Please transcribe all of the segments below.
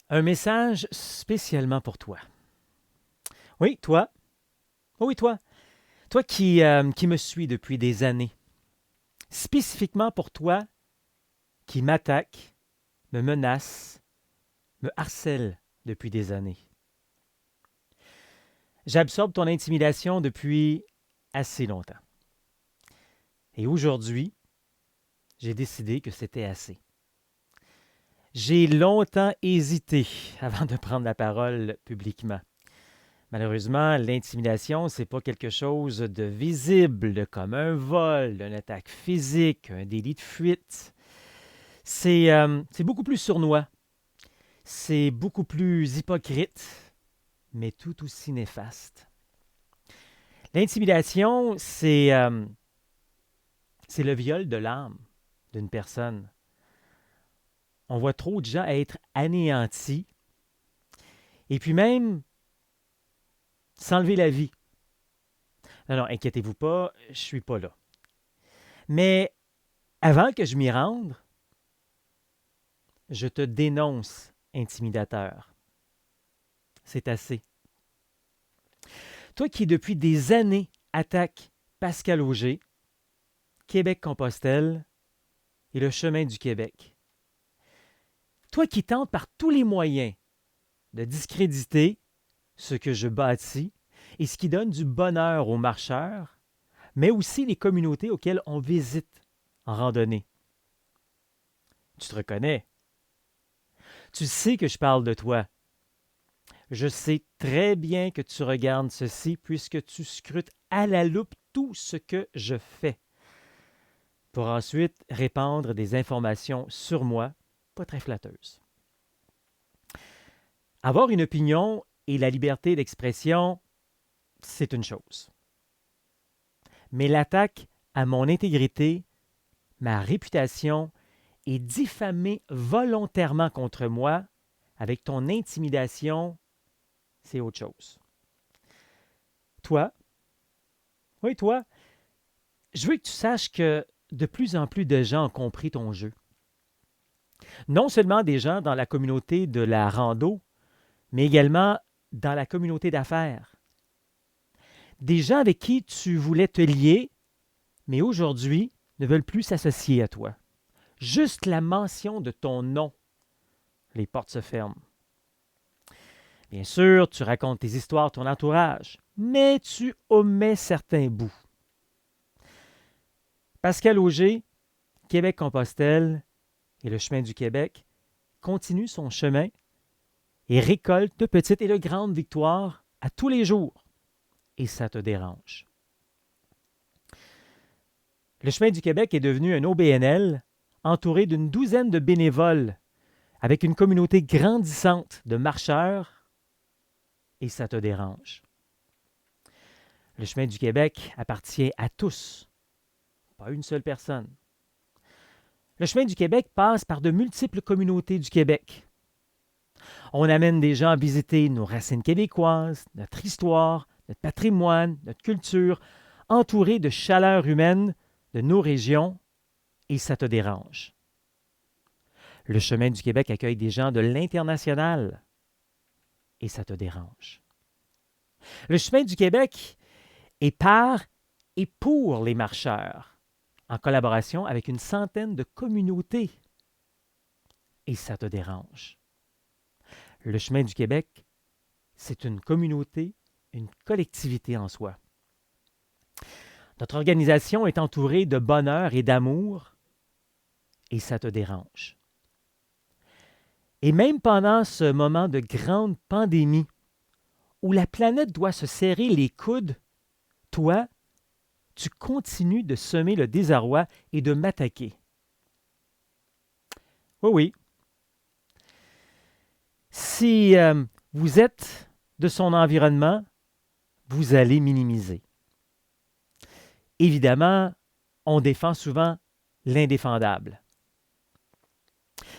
Un message spécialement pour toi. Oui, toi. Oh oui, toi. Toi qui me suis depuis des années. Spécifiquement pour toi qui m'attaque, me menace, me harcèle depuis des années. J'absorbe ton intimidation depuis assez longtemps. Et aujourd'hui, j'ai décidé que c'était assez. J'ai longtemps hésité avant de prendre la parole publiquement. Malheureusement, l'intimidation, c'est pas quelque chose de visible comme un vol, une attaque physique, un délit de fuite. C'est beaucoup plus sournois, c'est beaucoup plus hypocrite, mais tout aussi néfaste. L'intimidation, c'est le viol de l'âme d'une personne. On voit trop de gens être anéantis et puis même s'enlever la vie. Non, non, inquiétez-vous pas, je suis pas là. Mais avant que je m'y rende, je te dénonce, intimidateur. C'est assez. Toi qui, depuis des années, attaques Pascal Auger, Québec-Compostelle et le chemin du Québec. Toi qui tentes par tous les moyens de discréditer ce que je bâtis et ce qui donne du bonheur aux marcheurs, mais aussi les communautés auxquelles on visite en randonnée. Tu te reconnais. Tu sais que je parle de toi. Je sais très bien que tu regardes ceci puisque tu scrutes à la loupe tout ce que je fais pour ensuite répandre des informations sur moi pas très flatteuses. Avoir une opinion et la liberté d'expression, c'est une chose. Mais l'attaque à mon intégrité, ma réputation et diffamer volontairement contre moi avec ton intimidation, c'est autre chose. Toi, oui, toi, je veux que tu saches que de plus en plus de gens ont compris ton jeu. Non seulement des gens dans la communauté de la rando, mais également dans la communauté d'affaires. Des gens avec qui tu voulais te lier, mais aujourd'hui ne veulent plus s'associer à toi. Juste la mention de ton nom, les portes se ferment. Bien sûr, tu racontes tes histoires à ton entourage, mais tu omets certains bouts. Pascal Auger, Québec-Compostelle et le chemin du Québec continue son chemin et récolte de petites et de grandes victoires à tous les jours. Et ça te dérange. Le chemin du Québec est devenu un OBNL entouré d'une douzaine de bénévoles avec une communauté grandissante de marcheurs et ça te dérange. Le chemin du Québec appartient à tous, pas une seule personne. Le chemin du Québec passe par de multiples communautés du Québec. On amène des gens à visiter nos racines québécoises, notre histoire, notre patrimoine, notre culture, entourés de chaleur humaine de nos régions, et ça te dérange. Le chemin du Québec accueille des gens de l'international, et ça te dérange. Le chemin du Québec est par et pour les marcheurs, en collaboration avec une centaine de communautés, et ça te dérange. Le chemin du Québec, c'est une communauté, une collectivité en soi. Notre organisation est entourée de bonheur et d'amour, et ça te dérange. Et même pendant ce moment de grande pandémie, où la planète doit se serrer les coudes, toi, tu continues de semer le désarroi et de m'attaquer. Oui, oui. Si vous êtes de son environnement, vous allez minimiser. Évidemment, on défend souvent l'indéfendable.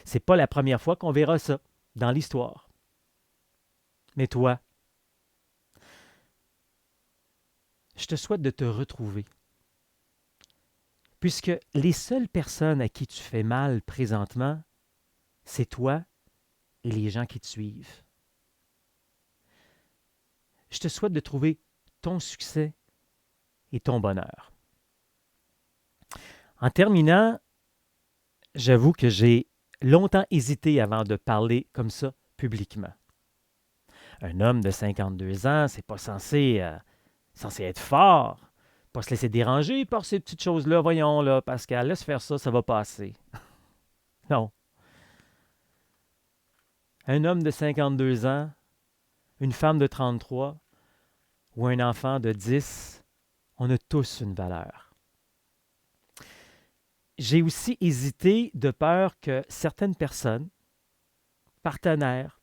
C'est pas la première fois qu'on verra ça dans l'histoire. Mais toi, je te souhaite de te retrouver. Puisque les seules personnes à qui tu fais mal présentement, c'est toi et les gens qui te suivent. Je te souhaite de trouver ton succès et ton bonheur. En terminant, j'avoue que j'ai longtemps hésité avant de parler comme ça publiquement. Un homme de 52 ans, c'est pas censé être fort, pas se laisser déranger par ces petites choses-là. Voyons, là, Pascal, laisse faire ça, ça va passer. Non. Un homme de 52 ans, une femme de 33 ou un enfant de 10, on a tous une valeur. J'ai aussi hésité de peur que certaines personnes, partenaires,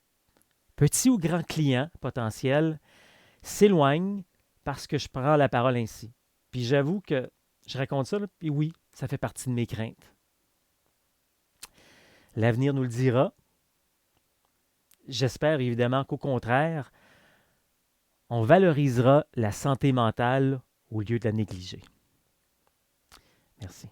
petits ou grands clients potentiels, s'éloignent parce que je prends la parole ainsi. Puis j'avoue que je raconte ça, là, puis oui, ça fait partie de mes craintes. L'avenir nous le dira. J'espère évidemment qu'au contraire, on valorisera la santé mentale au lieu de la négliger. Merci.